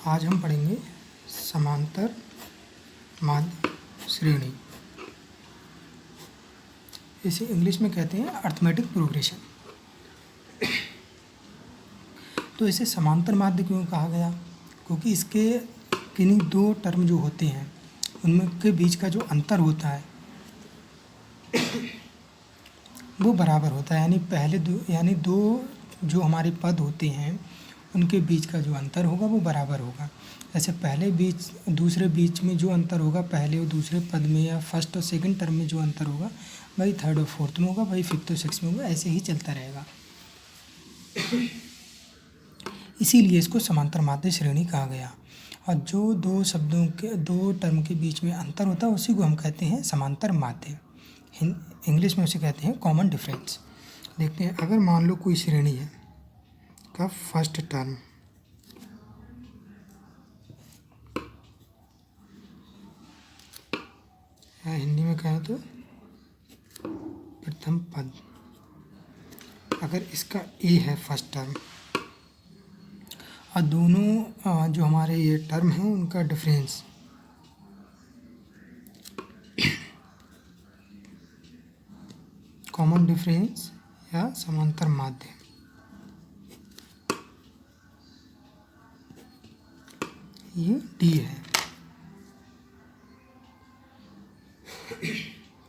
आज हम पढ़ेंगे समांतर माध्य श्रेणी। इसे इंग्लिश में कहते हैं अर्थमेटिक प्रोग्रेशन। तो इसे समांतर माध्य क्यों कहा गया? क्योंकि इसके किन्हीं दो टर्म जो होते हैं उनमें के बीच का जो अंतर होता है वो बराबर होता है। यानी दो जो हमारे पद होते हैं उनके बीच का जो अंतर होगा वो बराबर होगा। जैसे दूसरे बीच में जो अंतर होगा पहले और दूसरे पद में, या फर्स्ट और सेकंड टर्म में जो अंतर होगा वही थर्ड और फोर्थ में होगा, वही फिफ्थ और सिक्स्थ में होगा, ऐसे ही चलता रहेगा। इसीलिए इसको समांतर माध्य श्रेणी कहा गया। और जो दो टर्म के बीच में अंतर होता है उसी को हम कहते हैं समांतर माध्य। इंग्लिश में उसे कहते हैं कॉमन डिफरेंस। देखते हैं, अगर मान लो कोई श्रेणी है का फर्स्ट टर्म या हिंदी में कहें तो प्रथम पद, अगर इसका ए है फर्स्ट टर्म और दोनों जो हमारे ये टर्म हैं उनका डिफरेंस कॉमन डिफरेंस या समांतर माध्य, ये डी है।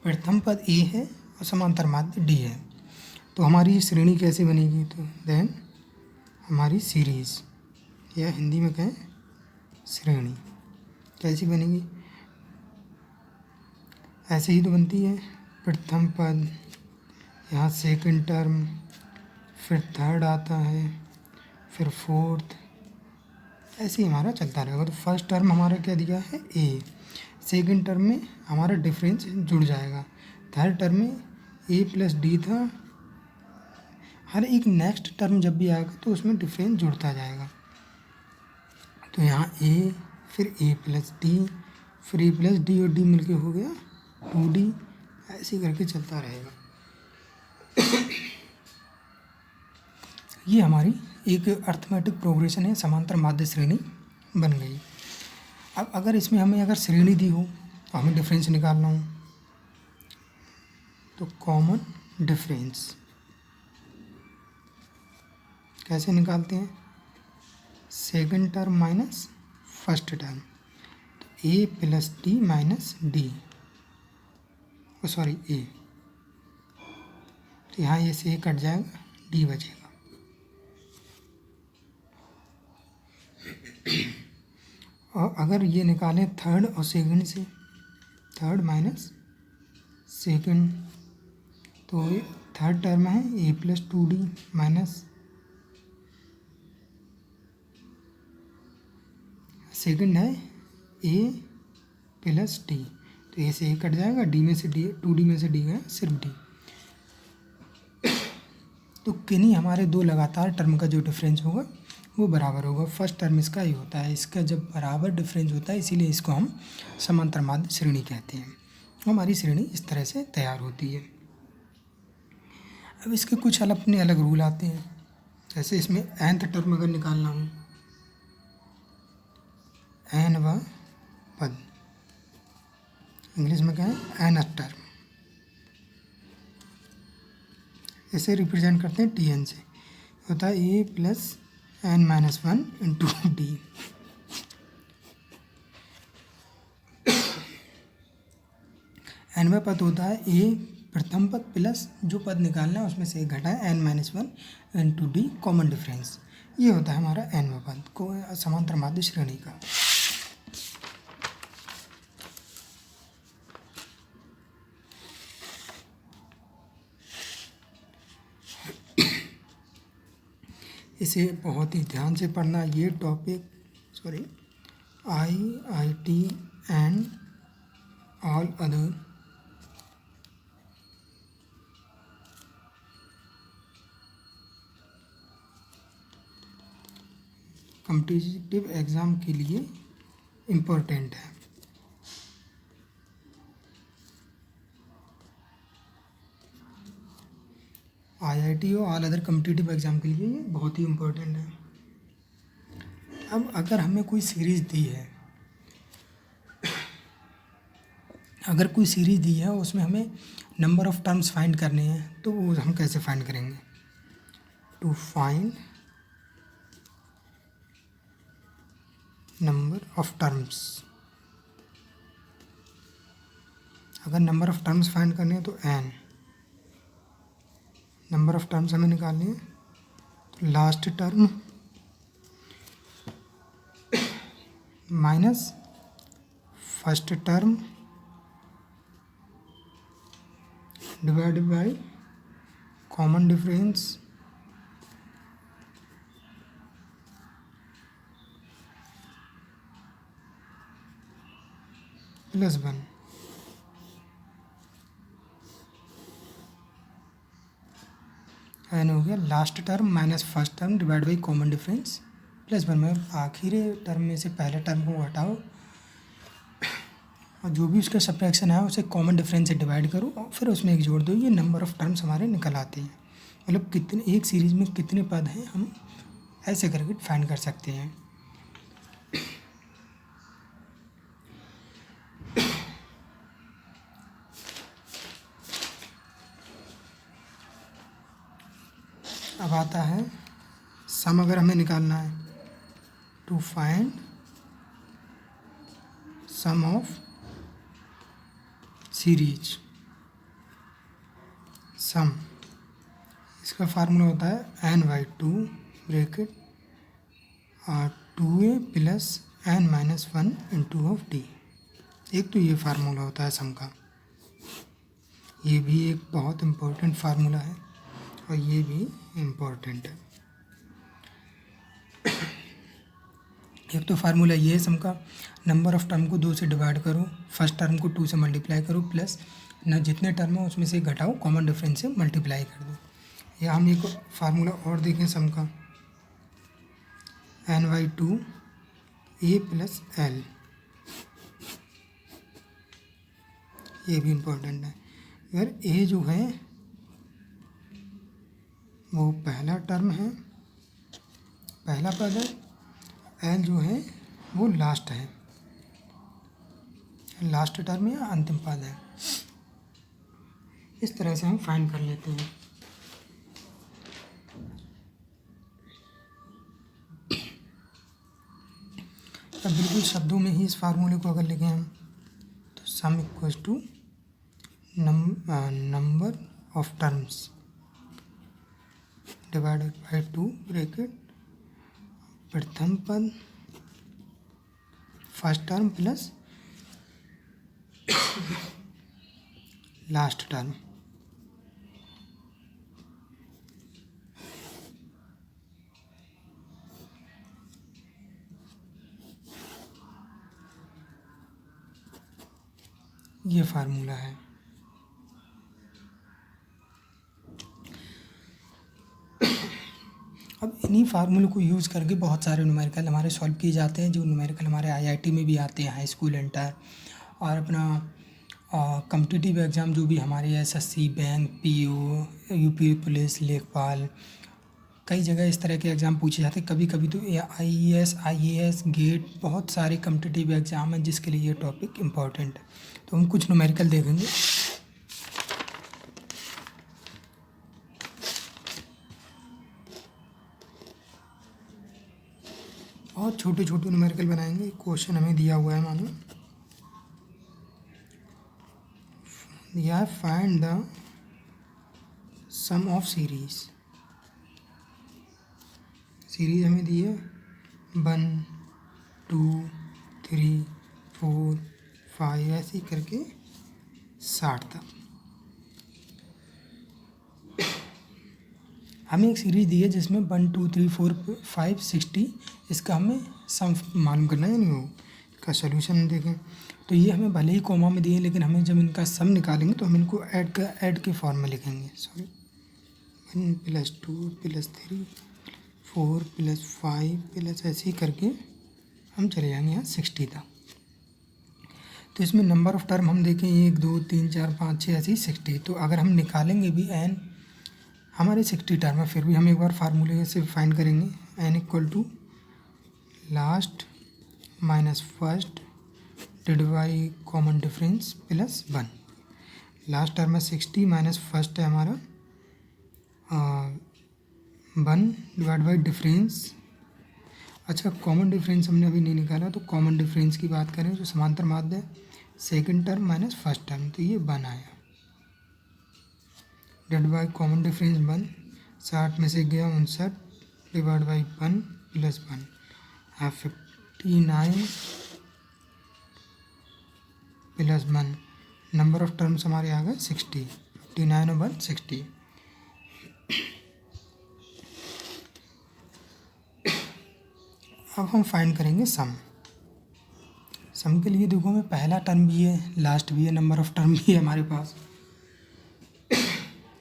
प्रथम पद ए है और समांतर माध्य डी है। तो हमारी श्रेणी कैसे बनेगी? तो देन हमारी सीरीज या हिंदी में कहें श्रेणी कैसी बनेगी? ऐसे ही तो बनती है, प्रथम पद, यहाँ सेकंड टर्म, फिर थर्ड आता है, फिर फोर्थ, ऐसे ही हमारा चलता रहेगा। तो फर्स्ट टर्म हमारा क्या दिया है? ए। सेकंड टर्म में हमारा डिफरेंस जुड़ जाएगा। थर्ड टर्म में ए प्लस डी था। हर एक नेक्स्ट टर्म जब भी आएगा तो उसमें डिफरेंस जुड़ता जाएगा। तो यहाँ ए, फिर ए प्लस डी, फिर ए प्लस डी और डी मिलके हो गया 2D, ऐसे करके चलता रहेगा। ये हमारी एक अर्थमेटिक प्रोग्रेशन है, समांतर माध्य श्रेणी बन गई। अब अगर इसमें हमें श्रेणी दी हो तो हमें डिफरेंस निकालना हो तो कॉमन डिफरेंस कैसे निकालते हैं? Second term minus first term, तो ए प्लस डी माइनस डी, ए, तो यहाँ ये से कट जाएगा, डी बचेगा। और अगर ये निकालें थर्ड और सेकंड से, थर्ड माइनस सेकंड, तो थर्ड टर्म है A plus 2D minus second है ए प्लस डी, तो ए से ए कट जाएगा, डी में से डी, 2D में से डी गया, सिर्फ डी। तो किन्हीं हमारे दो लगातार टर्म का जो डिफरेंस होगा वो बराबर होगा। फर्स्ट टर्म इसका ही होता है, इसका जब बराबर डिफरेंस होता है इसीलिए इसको हम समांतर माध्य श्रेणी कहते हैं। हमारी श्रेणी इस तरह से तैयार होती है। अब इसके कुछ अपने अलग रूल आते हैं। जैसे इसमें nth टर्म अगर निकालना हो, nवां पद, इंग्लिश में क्या है? nth टर्म, इसे रिप्रेजेंट करते हैं Tn से, होता है A plus n minus 1 into D. nवां पद होता है ए प्रथम पद प्लस जो पद निकालना है उसमें से एक घटा है n minus 1 into D, common difference. ये होता है हमारा nवां पद को समांतर माध्य श्रेणी का। इसे बहुत ही ध्यान से पढ़ना। ये topic IIT and all other competitive exam के लिए इम्पोर्टेंट है। IIT और ऑल अदर कॉम्पिटिटिव एग्ज़ाम के लिए ये बहुत ही इम्पोर्टेंट है। अब अगर हमें कोई सीरीज़ दी है, अगर कोई सीरीज़ दी है उसमें हमें नंबर ऑफ़ टर्म्स फाइंड करने हैं, तो वो हम कैसे फाइंड करेंगे? To find number of terms, अगर नंबर ऑफ़ टर्म्स फाइंड करने हैं तो n नंबर ऑफ़ टर्म्स हमें निकालनी है, तो last term minus first term divided by common difference plus 1। N हो गया last term minus first term divide by common difference plus 1 में आखिरी टर्म में से पहले टर्म को हटाओ और जो भी उसका सब्ट्रैक्शन है उसे कॉमन डिफरेंस से डिवाइड करो और फिर उसमें एक जोड़ दो। ये नंबर ऑफ़ टर्म्स हमारे निकल आते हैं, मतलब कितने एक सीरीज़ में कितने पद हैं हम ऐसे करके फाइंड कर सकते हैं। अब आता है सम, अगर हमें निकालना है to find sum of series. Sum इसका फार्मूला होता है n/2 bracket 2a plus n-1 into of d। एक तो ये फार्मूला होता है सम का, ये भी एक बहुत इम्पोर्टेंट फार्मूला है और ये भी इम्पोर्टेंट है। एक तो फार्मूला ये है सम का, नंबर ऑफ़ टर्म को 2 से डिवाइड करो, फर्स्ट टर्म को 2 से मल्टीप्लाई करो, प्लस न जितने टर्म हो उसमें से घटाओ, कॉमन डिफरेंस से मल्टीप्लाई कर दो। या हम एक फार्मूला और देखें सम का, n/2 a प्लस l, ये भी इम्पोर्टेंट है। अगर a जो है वो पहला टर्म है, पहला पद है, l जो है वो लास्ट है, लास्ट टर्म या अंतिम पद है। इस तरह से हम फाइंड कर लेते हैं। अब बिल्कुल शब्दों में ही इस फार्मूले को अगर लिखें हम, तो sum equals to number of terms divided by 2 bracket प्रथम पद first term plus last term. ये फार्मूला है। अब इन्हीं फार्मूले को यूज़ करके बहुत सारे न्यूमेरिकल हमारे सॉल्व किए जाते हैं, जो न्यूमेरिकल हमारे आईआईटी में भी आते हैं, हाई स्कूल इंटर, और अपना कॉम्पिटिटिव एग्ज़ाम जो भी हमारे SSC, bank, PO, UP police, लेखपाल, कई जगह इस तरह के एग्ज़ाम पूछे जाते हैं। कभी कभी तो आईएएस, आईएएस, गेट, बहुत सारे कॉम्पिटिटिव एग्ज़ाम हैं जिसके लिए ये टॉपिक इम्पोर्टेंट है। तो हम कुछ न्यूमेरिकल देखेंगे। बहुत छोटे छोटे न्यूमेरिकल बनाएंगे। क्वेश्चन हमें दिया हुआ है, मानो दिया है find the sum of series. Series हमें दी है 1 2 3 4 5 ऐसे ही करके 60 तक। हमें एक सीरीज दी है जिसमें 1 2 3 4 5 60, इसका हमें सम मालूम करना है, यानी वो इसका सोल्यूशन देखें। तो ये हमें भले ही कॉमा में दिए, लेकिन हमें जब इनका सम निकालेंगे तो हम इनको ऐड के फॉर्म में लिखेंगे। सॉरी, 1 + 2 + 3 4 + 5 प्लस ऐसे ही करके हम चले जाएंगे यहाँ 60 तक। तो इसमें नंबर ऑफ़ टर्म हम देखें 1 2 3 4 5 6 ऐसे ही 60। तो अगर हम निकालेंगे भी n, हमारे 60 टर्म है, फिर भी हम एक बार फार्मूले से फाइंड करेंगे। n = last minus first divide by common difference plus 1। Last term है 60 माइनस फर्स्ट है हमारा 1 डिवाइड बाई डिफरेंस। अच्छा, कॉमन डिफरेंस हमने अभी नहीं निकाला, तो कॉमन डिफरेंस की बात करें जो समांतर माध्य है second term minus first term, तो ये 1 आया डिवाइड बाई कॉमन डिफरेंस 1। 60 में से गया 59 डिवाइड बाई 1 प्लस 1 है 59 प्लस 1। नंबर ऑफ टर्म्स हमारे आ गए 60। 59 और 1 60। अब हम फाइंड करेंगे सम। सम के लिए देखो मैं पहला टर्म भी है, लास्ट भी है, नंबर ऑफ टर्म भी है हमारे पास।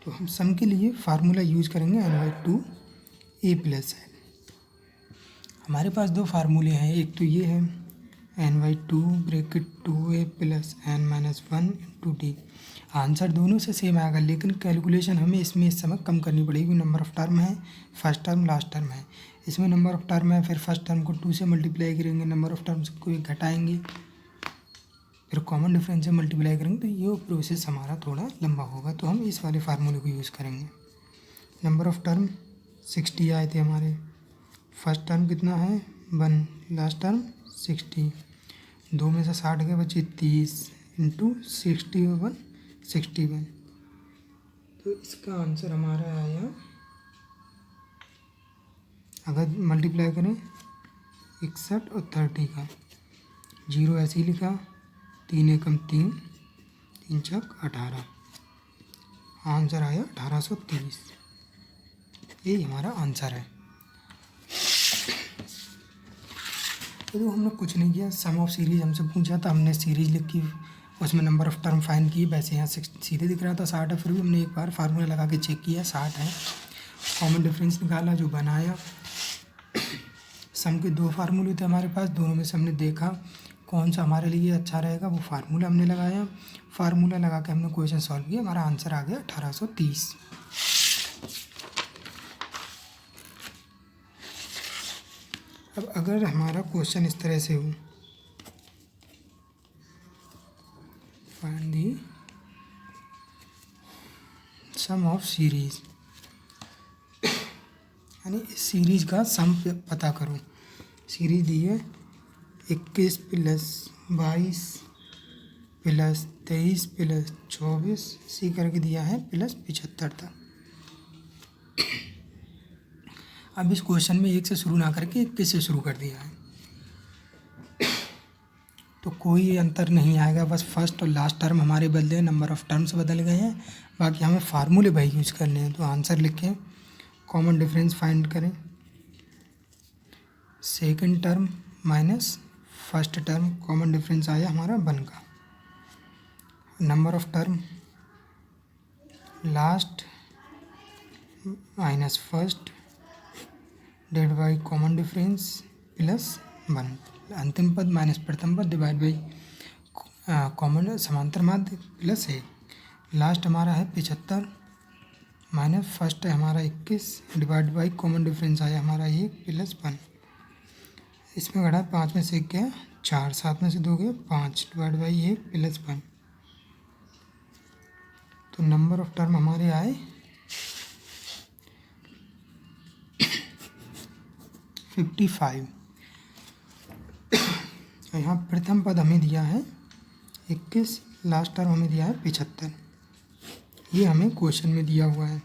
तो हम सम के लिए फार्मूला यूज करेंगे n/2 a प्लस है। हमारे पास दो फार्मूले हैं, एक तो ये है n/2 bracket 2a plus n minus 1 into D. Answer दोनों से सेम आएगा, लेकिन कैलकुलेशन हमें इसमें इस समय कम करनी पड़ेगी। नंबर ऑफ टर्म है, फर्स्ट टर्म लास्ट टर्म है। इसमें नंबर ऑफ टर्म है, फिर फर्स्ट टर्म को 2 से मल्टीप्लाई करेंगे, नंबर ऑफ टर्म्स को घटाएंगे, फिर कॉमन डिफरेंस से मल्टीप्लाई करेंगे, तो ये प्रोसेस हमारा थोड़ा लंबा होगा। तो हम इस वाले फार्मूले को यूज़ करेंगे। नंबर ऑफ टर्म 60 आए थे हमारे, फर्स्ट टर्म कितना है 1, लास्ट टर्म 60, 2 में से 60 गए बचे 30 इंटू 61 61। तो इसका आंसर हमारा आया, अगर मल्टीप्लाई करें 61 और 30 का, 0 ऐसे ही लिखा, 3 एकम 3, 3 छक 18, आंसर आया 1830। यही हमारा आंसर है। तो हम लोग कुछ नहीं किया, सम ऑफ सीरीज हमसे पूछा था, हमने सीरीज लिखी, उसमें नंबर ऑफ टर्म फाइंड किए। वैसे यहाँ सीधे दिख रहा था 60 है, फिर भी हमने एक बार फार्मूला लगा के चेक किया 60 है। कॉमन डिफरेंस निकाला जो बनाया। सम के दो फार्मूले थे हमारे पास, दोनों में से हमने देखा कौन सा हमारे लिए अच्छा रहेगा, वो फार्मूला हमने लगाया। फार्मूला लगा के हमने क्वेश्चन सॉल्व किया, हमारा आंसर आ गया 1830। अब अगर हमारा क्वेश्चन इस तरह से हो, find the sum of series, यानी इस सीरीज का सम पता करो। सीरीज दी है 21 प्लस 22 प्लस 23 प्लस 24 सी करके दिया है प्लस 75 तक। अब इस क्वेश्चन में 1 से शुरू ना करके 21 से शुरू कर दिया है, तो कोई अंतर नहीं आएगा, बस फर्स्ट और लास्ट टर्म हमारे बदले हैं, नंबर ऑफ टर्म्स बदल गए हैं, बाकी हमें फार्मूले भाई यूज करने हैं। तो आंसर लिखें, कॉमन डिफरेंस फाइंड करें, second term minus first term, common difference आया हमारा 1 का। Number of term last minus first divide by common difference plus 1, अंतिम पद माइनस प्रथम पद डिवाइड बाई कॉमन समांतर माध्य प्लस 1। लास्ट हमारा है 75 माइनस फर्स्ट है हमारा 21 डिवाइड बाई कॉमन डिफरेंस आया हमारा 1 प्लस 1। इसमें घटा 5 में से 1 गया 4, 7 में से 2 गया 5 डिवाइड बाई 1 प्लस 1। तो नंबर ऑफ टर्म हमारे आए 55। यहाँ प्रथम पद हमें दिया है 21, लास्ट टर्म हमें दिया है 75। ये हमें क्वेश्चन में दिया हुआ है।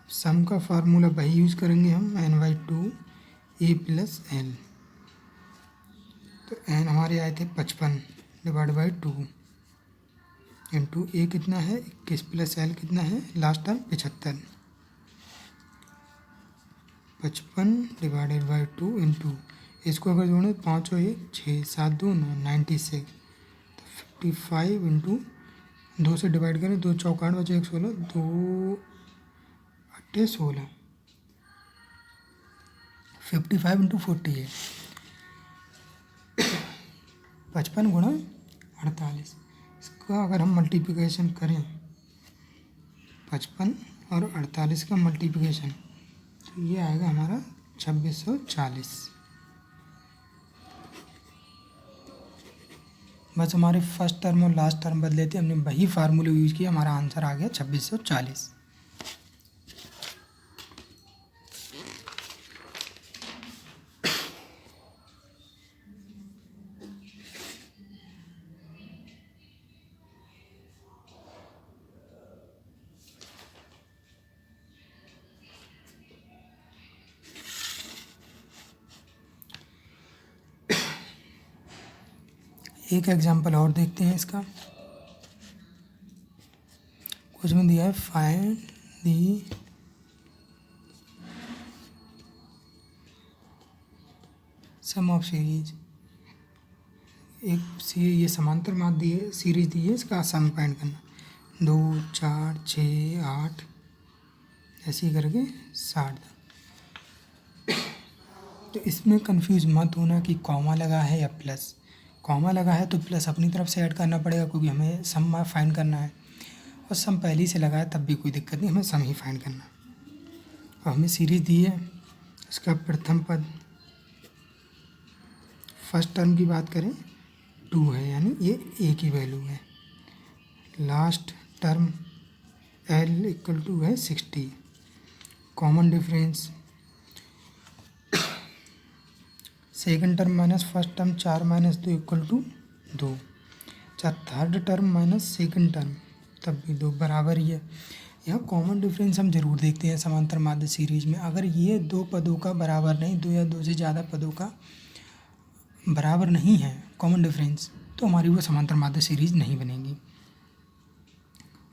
सम का फार्मूला वही यूज़ करेंगे हम, n/2 a प्लस l। तो n हमारे आए थे 55 डिवाइड बाई 2 इंटू a कितना है 21 प्लस l कितना है last term 75। 55 divided by 2 into, इसको अगर जोड़ें 5 और 1 6, 7 2 9 96, तो 55 इंटू 2 से डिवाइड करें, 2 चौक 8 बचे 1 16, 2 8 16, 55 इंटू 48, 55 गुणा 48। इसका अगर हम मल्टीप्लिकेशन करें 55 और 48 का मल्टीप्लिकेशन, तो ये आएगा हमारा 2640। बस हमारे फर्स्ट टर्म और लास्ट टर्म बदले थे, हमने वही फार्मूला यूज किया, हमारा आंसर आ गया 2640। एक एग्जांपल और देखते हैं इसका। कुछ में दिया है find the sum of series. ये समांतर माध्य दी है, सीरीज दी है, इसका सम फाइंड करना। 2 4 6 8 ऐसे ही करके 60 तक। तो इसमें कंफ्यूज मत होना कि कॉमा लगा है या प्लस। कॉमा लगा है तो प्लस अपनी तरफ से ऐड करना पड़ेगा, क्योंकि हमें सम फाइंड करना है, और सम पहले ही से लगा है तब भी कोई दिक्कत नहीं, हमें सम ही फाइंड करना है। और हमें सीरीज दी है, इसका प्रथम पद फर्स्ट टर्म की बात करें 2 है, यानी ये ए की वैल्यू है। Last term l equal to है 60। Common difference second term minus first term 4 minus 2 equal to 2। अच्छा, third term minus second term तब भी 2 बराबर ही है। यहाँ कॉमन डिफरेंस हम जरूर देखते हैं समांतर माध्य सीरीज में। अगर ये 2 पदों का बराबर नहीं, 2 या 2 से ज़्यादा पदों का बराबर नहीं है कॉमन डिफरेंस, तो हमारी वो समांतर माध्य सीरीज नहीं बनेगी।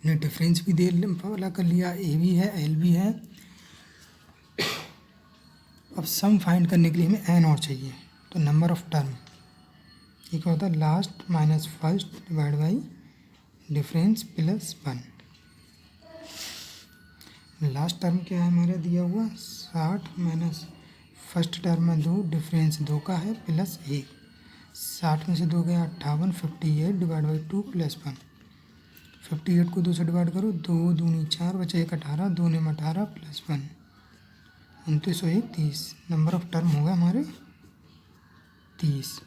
हमने डिफरेंस भी दे वाला कर लिया, ए भी है एल भी है। अब सम फाइंड करने के लिए हमें एन और चाहिए, तो नंबर ऑफ टर्म ये क्या होता है, last minus first divide by difference plus 1। Last term क्या है हमारा दिया हुआ 60 माइनस फर्स्ट टर्म में 2, डिफरेंस 2 का है प्लस 1। 60 में से 2 गया 58, 58 डिवाइड बाई 2 प्लस 1। 58 को 2 से डिवाइड करो, 2 दूनी 4 बचे 1 18, 2 ने 18 प्लस 1 29 और 1 30। नंबर ऑफ टर्म होगा हमारे 30।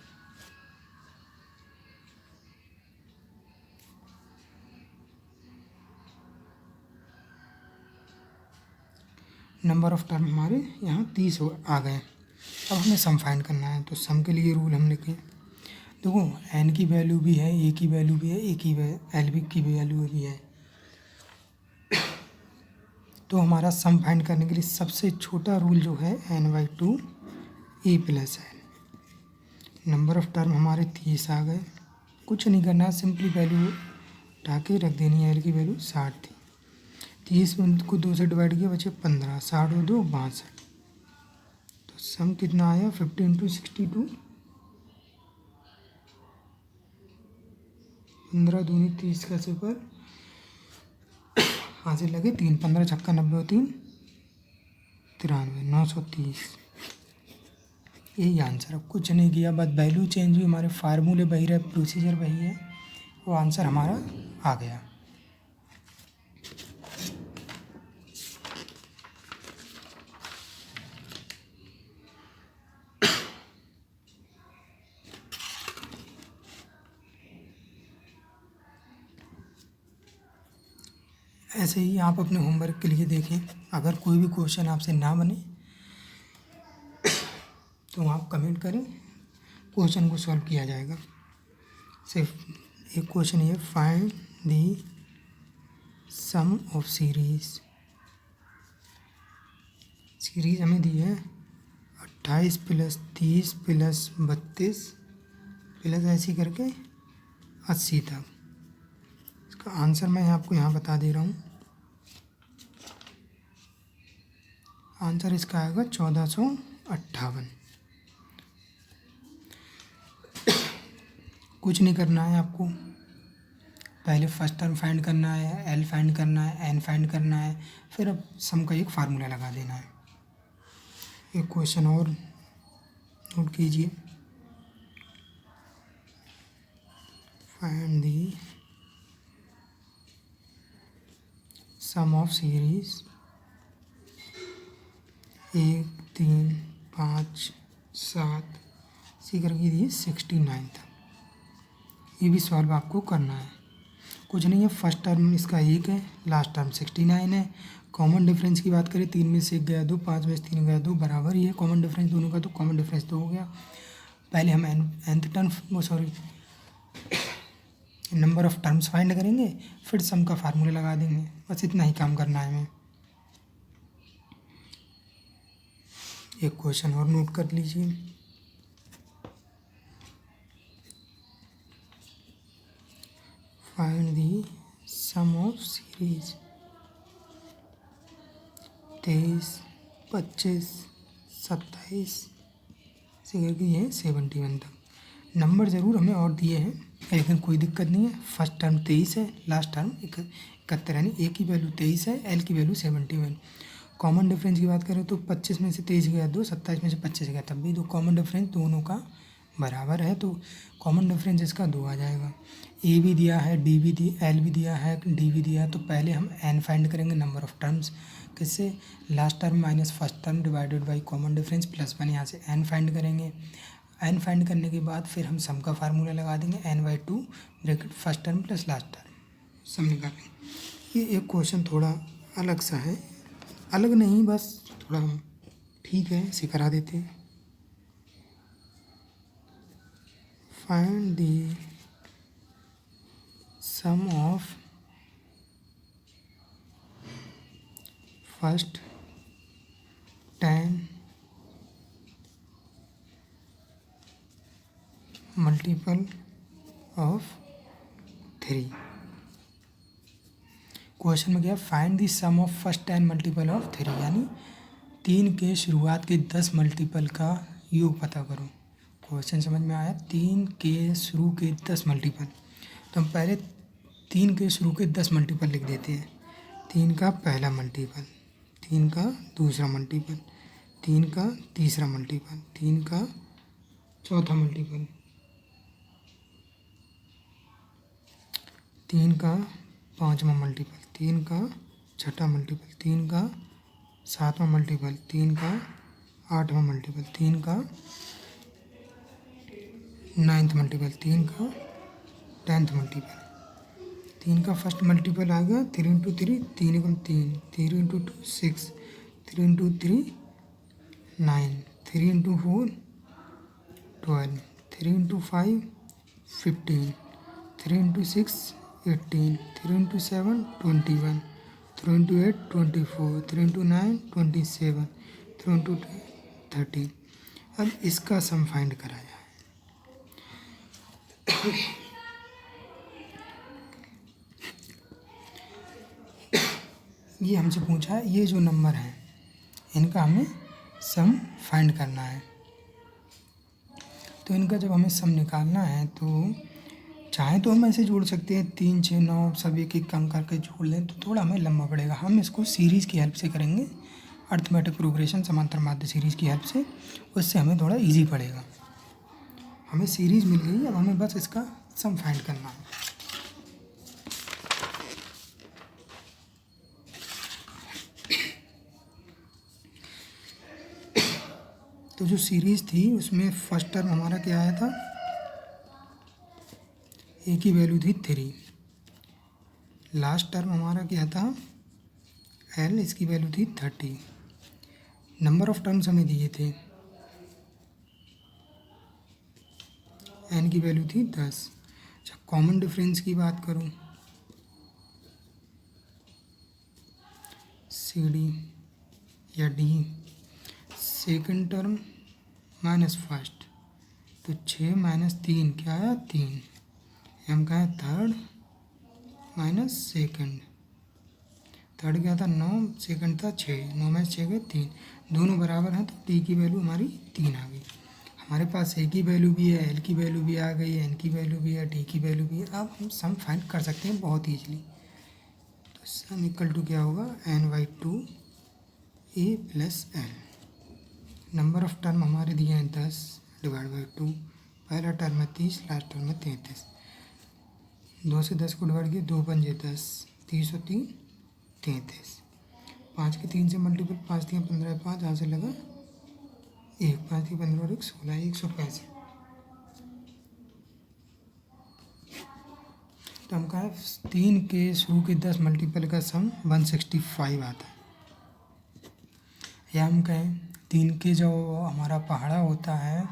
नंबर ऑफ टर्म हमारे यहाँ 30 आ गए। अब हमें सम फाइंड करना है, तो सम के लिए रूल हम लिखें। देखो एन की वैल्यू भी है, ए की वैल्यू भी है, ए की एल बी की वैल्यू भी है। तो हमारा सम फाइंड करने के लिए सबसे छोटा रूल जो है n/2 a plus n. Number of term हमारे 30 आ गए। कुछ नहीं करना, सिंपली वैल्यू उठा के रख देनी है। एल की वैल्यू 60 थी, 30 को 2 से डिवाइड किया बचे 15, 60 और 2 62। तो सम कितना आया 50 इंटू 62, 15 दूनी 30 का 0, हाथ से लगे 3, 15 छक्का 90 और 3 93, 930। यही आंसर। अब कुछ नहीं किया, बस वैल्यू चेंज हुई, हमारे फार्मूले वही रहे, प्रोसीजर वही है, वो आंसर हमारा आ गया। ऐसे ही आप अपने होमवर्क के लिए देखें, अगर कोई भी क्वेश्चन आपसे ना बने तो आप कमेंट करें, क्वेश्चन को सॉल्व किया जाएगा। सिर्फ एक क्वेश्चन ये, find the sum of series हमें दी है 28 प्लस 30 प्लस 32 प्लस ऐसी करके 80 तक। इसका आंसर मैं आपको यहाँ बता दे रहा हूँ। आंसर इसका आएगा 1458। कुछ नहीं करना है आपको, पहले फर्स्ट टर्म फाइंड करना है, एल फाइंड करना है, एन फाइंड करना है, फिर अब सम का एक फार्मूला लगा देना है। एक क्वेश्चन और नोट कीजिए, find the sum of series 1 3 5 7 इसी करके दिए 69 तक। ये भी सॉल्व आपको करना है, कुछ नहीं है। फर्स्ट टर्म इसका 1 है, लास्ट टर्म 69 है। कॉमन डिफरेंस की बात करें, 3 में से 1 गया 2, 5 में से 3 गया 2, बराबर ही है कॉमन डिफरेंस दोनों का, तो कॉमन डिफरेंस 2 हो गया। पहले हम nth term number of terms find करेंगे, फिर सम का फार्मूला लगा देंगे, बस इतना ही काम करना है हमें। एक क्वेश्चन और नोट कर लीजिए। Find the sum of series 23, 25, 27 से करके ये 71 तक। नंबर ज़रूर हमें और दिए हैं, लेकिन कोई दिक्कत नहीं है। फर्स्ट टर्म 23 है, लास्ट टर्म 71, यानी ए की वैल्यू 23 है, एल की वैल्यू 71। कॉमन डिफरेंस की बात करें तो 25 में से 23 गया 2, 27 में से 25 गया, तब भी तो कॉमन डिफरेंस दोनों का बराबर है, तो कॉमन डिफरेंस इसका 2 आ जाएगा। ए भी दिया है, डी भी दिया, एल भी दिया है, डी भी दिया है, तो पहले हम एन फाइंड करेंगे, नंबर ऑफ टर्म्स किससे, last term minus first term divided by common difference plus 1, यहाँ से एन फाइंड करेंगे। एन फाइंड करने के बाद फिर हम सम का फार्मूला लगा देंगे, n/2 bracket first term plus last term, sum निकालेंगे। ये एक क्वेश्चन थोड़ा अलग सा है, अलग नहीं बस थोड़ा हम ठीक है इसे करा देते हैं। Find the sum of first 10 multiple of 3। Question में क्या, find the sum of first 10 multiple of 3, यानी 3 के शुरुआत के 10 मल्टीपल का योग पता करो। क्वेश्चन समझ में आया, 3 के शुरू के 10 मल्टीपल, तो हम पहले 3 के शुरू के 10 मल्टीपल लिख देते हैं। 3 का पहला मल्टीपल, 3 का दूसरा मल्टीपल, 3 का तीसरा मल्टीपल, 3 का चौथा मल्टीपल, 3 का पाँचवा मल्टीपल, 3 का छठा मल्टीपल, 3 का सातवां मल्टीपल, 3 का आठवां मल्टीपल, 3 का 9th मल्टीपल, 3 का 10th मल्टीपल। 3 का फर्स्ट मल्टीपल आ गया 3 इंटू 3, 3 एकम 3, 3 into 2 6, 3 into 3 9, 3 into 4 12, 3 into 5 15, 3 into 6 18, 3 into 7 21, 3 into 8 24, 3 into 9 27, 3 into 30। अब इसका सम फाइंड करा जाए। ये हमसे पूछा है, ये जो नंबर हैं इनका हमें सम फाइंड करना है। तो इनका जब हमें सम निकालना है तो चाहे तो हम ऐसे जोड़ सकते हैं, 3 6 9 सब एक एक काम करके जोड़ लें, तो थोड़ा हमें लंबा पड़ेगा। हम इसको सीरीज़ की हेल्प से करेंगे, अर्थमेटिक प्रोग्रेशन समांतर माध्य सीरीज़ की हेल्प से, उससे हमें थोड़ा इजी पड़ेगा। हमें सीरीज़ मिल गई, अब हमें बस इसका सम फाइंड करना है। तो जो सीरीज़ थी उसमें फर्स्ट टर्म हमारा क्या आया था, ए की वैल्यू थी 3, लास्ट टर्म हमारा क्या था एल, इसकी वैल्यू थी 30, नंबर ऑफ टर्म्स हमें दिए थे, एन की वैल्यू थी 10। अच्छा, कॉमन डिफरेंस की बात करूं, सी डी या D, second term minus first, तो 6 माइनस 3 क्या आया 3, हम कहा है थर्ड माइनस सेकंड, थर्ड क्या था 9, सेकंड था 6, 9 में 6 गए 3, दोनों बराबर हैं, तो डी की वैल्यू हमारी 3 आ गई। हमारे पास ए की वैल्यू भी है, एल की वैल्यू भी आ गई, एन की वैल्यू भी है, डी की वैल्यू भी है। अब हम सम फाइंड कर सकते हैं बहुत ईजिली। तो सम इक्वल टू क्या होगा, n/2 a plus L. Number of term हमारे दिए हैं 10 डिवाइड बाई 2, पहला टर्म है 30, लास्ट टर्म है 33। 2 से 10 को डिवाइड किया, 2 पंजे 10, 30 और 3 33, 5 के 3 से मल्टीपल, 5 3 15, 5 यहाँ से लगा 1, 5 3 15 और 1 16, 165। तो हम कहा 3 के शुरू के 10 मल्टीपल का सम 165 आता है। या हम कहें 3 के जो हमारा पहाड़ा होता है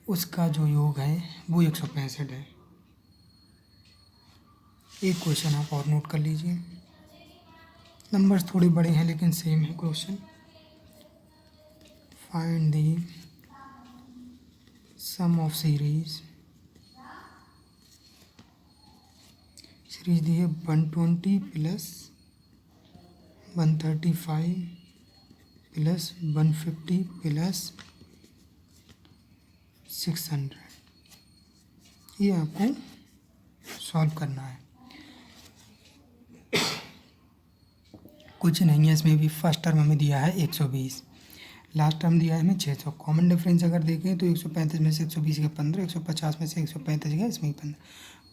उसका जो योग है वो 165 है। एक क्वेश्चन आप और नोट कर लीजिए, नंबर्स थोड़े बड़े हैं लेकिन सेम है question. Find the sum of series दी है 120 प्लस 135 प्लस 150 प्लस 600। ये आपको सॉल्व करना है। कुछ नहीं है इसमें भी। फर्स्ट टर्म हमें दिया है 120, लास्ट टर्म दिया है हमें 600। कॉमन डिफरेंस अगर देखें तो 135 में से 120 गया 15, 150 में से 135 गया, इसमें 15।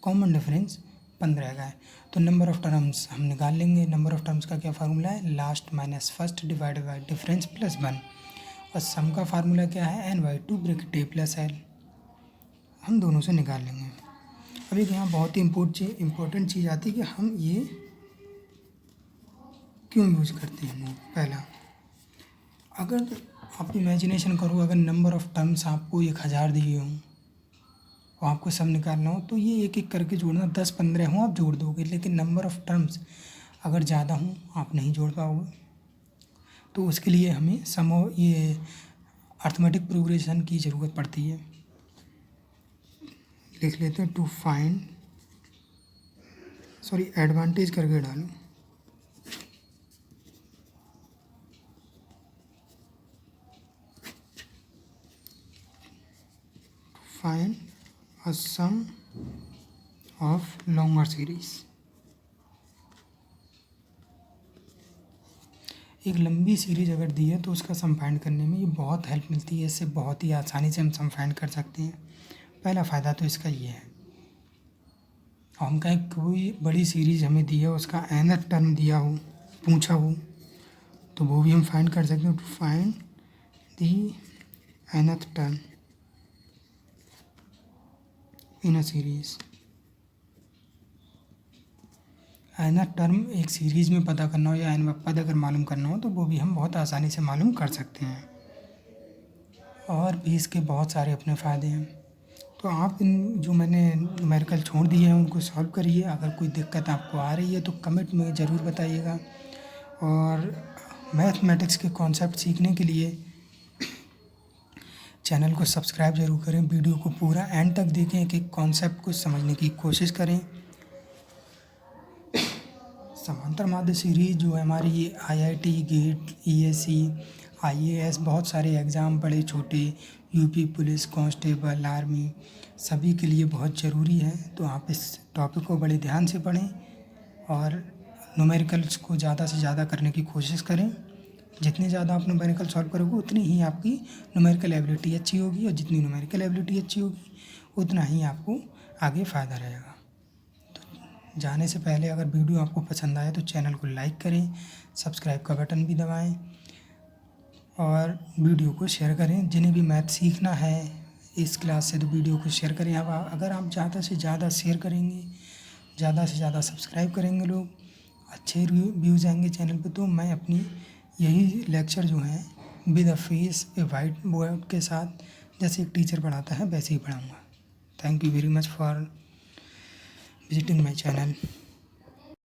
कॉमन डिफरेंस 15 का है। तो नंबर ऑफ टर्म्स हम निकाल लेंगे। नंबर ऑफ टर्म्स का क्या फार्मूला है? Last minus first divided by difference plus 1। और सम का फार्मूला क्या है? n/2 bracket a plus l। हम दोनों से निकाल लेंगे। अभी यहाँ बहुत ही इम्पोर्टेंट चीज़ आती है कि हम ये क्यों यूज करते हैं। पहला, अगर आप इमेजिनेशन करो, अगर नंबर ऑफ टर्म्स आपको 1000 दिए हों और आपको सब निकालना हो तो ये एक एक करके जोड़ना, 10-15 हों आप जोड़ दोगे, लेकिन नंबर ऑफ टर्म्स अगर ज़्यादा हों आप नहीं जोड़ पाओगे। तो उसके लिए हमें ये अर्थमेटिक प्रोग्रेशन की ज़रूरत पड़ती है। लिख लेते हैं, टू फाइंड एडवांटेज करके डालो। Find a sum of longer series। एक लंबी सीरीज अगर दी है तो उसका सम फाइंड करने में ये बहुत हेल्प मिलती है। इससे बहुत ही आसानी से हम सम फाइंड कर सकते हैं। पहला फ़ायदा तो इसका ये है। और हम कहें कोई बड़ी सीरीज हमें दी है, उसका nth टर्म दिया हो, पूछा हो, तो वो भी हम फाइंड कर सकते हैं। To find the nth term in a series. nth term एक सीरीज में पता करना हो या n पद अगर मालूम करना हो तो वो भी हम बहुत आसानी से मालूम कर सकते हैं। और भी इसके बहुत सारे अपने फ़ायदे हैं। तो आप इन जो मैंने न्यूमेरिकल छोड़ दिए हैं उनको सॉल्व करिए। अगर कोई दिक्कत आपको आ रही है तो कमेंट में ज़रूर बताइएगा। और मैथमेटिक्स के कॉन्सेप्ट सीखने के लिए चैनल को सब्सक्राइब जरूर करें। वीडियो को पूरा एंड तक देखें, एक एक कॉन्सेप्ट को समझने की कोशिश करें। समांतर माध्य सीरीज जो है हमारी, ये IIT, गेट, ESE, IAS, बहुत सारे एग्ज़ाम बड़े छोटे, यूपी पुलिस, कांस्टेबल, आर्मी, सभी के लिए बहुत ज़रूरी है। तो आप इस टॉपिक को बड़े ध्यान से पढ़ें और न्यूमेरिकल्स को ज़्यादा से ज़्यादा करने की कोशिश करें। जितनी ज़्यादा आप न्यूमेरिकल सॉल्व करोगे उतनी ही आपकी न्यूमेरिकल एबिलिटी अच्छी होगी, और जितनी न्यूमेरिकल एबिलिटी अच्छी होगी उतना ही आपको आगे फ़ायदा रहेगा। तो जाने से पहले अगर वीडियो आपको पसंद आए तो चैनल को लाइक करें, सब्सक्राइब का बटन भी दबाएं और वीडियो को शेयर करें। जिन्हें भी मैथ सीखना है इस क्लास से तो वीडियो को शेयर करें। अब अगर आप ज़्यादा से ज़्यादा शेयर करेंगे, ज़्यादा से ज़्यादा सब्सक्राइब करेंगे लोग, अच्छे व्यूज़ आएंगे चैनल पे, तो मैं अपनी यही लेक्चर जो हैं with a face a whiteboard के साथ, जैसे एक टीचर पढ़ाता है वैसे ही पढ़ाऊँगा। Thank you very much for visiting my channel.